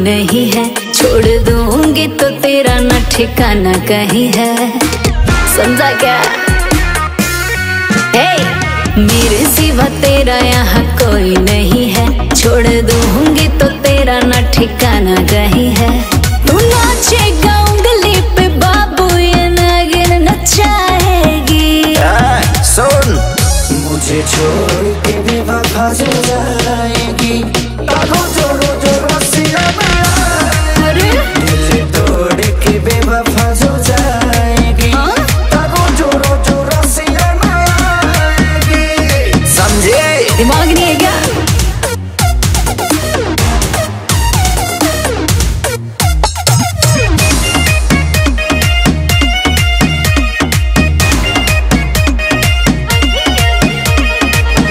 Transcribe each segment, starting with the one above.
नहीं है, छोड़ दूंगी तो तेरा न ठिकाना कहीं है, समझा क्या? मेरे सिवा तेरा यहाँ कोई नहीं है, छोड़ दूंगी तो तेरा न ठिकाना कहीं है। तू नाचेगा उंगली पे बाबू ये नागिन नचाएगी। सुन, मुझे छोड़ के बेवफा जो जाएगी, दिल तोड़ के बेवफा जो जाएगी, समझे? दिमाग नहीं है क्या?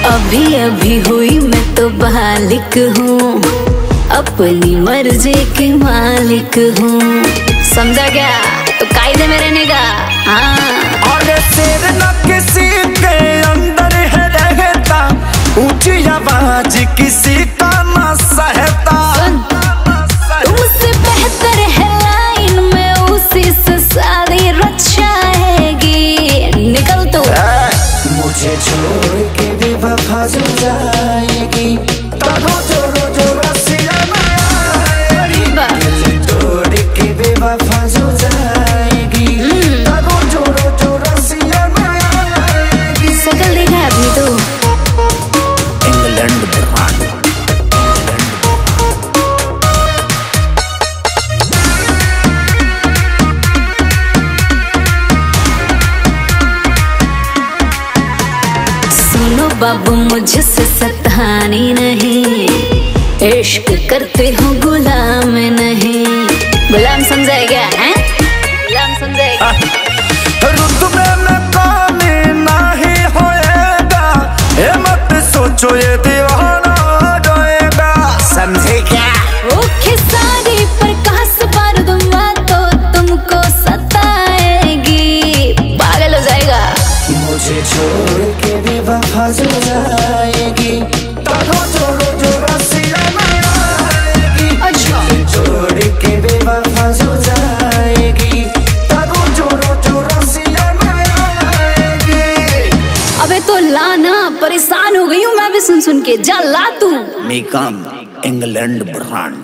अभी अभी हुई मैं तो बालिक हूँ, अपनी मर्जी की मालिक हूँ, समझा क्या? तो कायदे में रहने का। और सिर न किसी के अंदर है रहता, ऊंची आवाज किसी का न सहता। तुमसे बेहतर है लाइन में उसी से शादी रचाएगी। निकल तू। मुझे छोड़ के बेवफा जो जाएगी, दिल तोड़ के बेवफा जो जाएगी, शकल देखा है अपनी तू? England brand. सुनो बाबू मुझसे सतानी नहीं, इश्क करते हो गुलाम नहीं। गुलाम समझाए क्या है? गुलाम समझाएगा? रुतबे में कमी नहीं होएगा, ये मत सोचो ये दीवाना जाएगा, समझे क्या? ओके सारी प्रकाश पर दूंगा तो तुमको सताएगी, पागल हो जाएगा। मुझे छोड़ के बेवफा जो जाएगी, छोड़ के बेवफा जो जाएगी, अबे तो लाना, परेशान हो गई हूँ मैं भी सुन सुन के। जा ला तू। मेकम इंग्लैंड ब्रांड।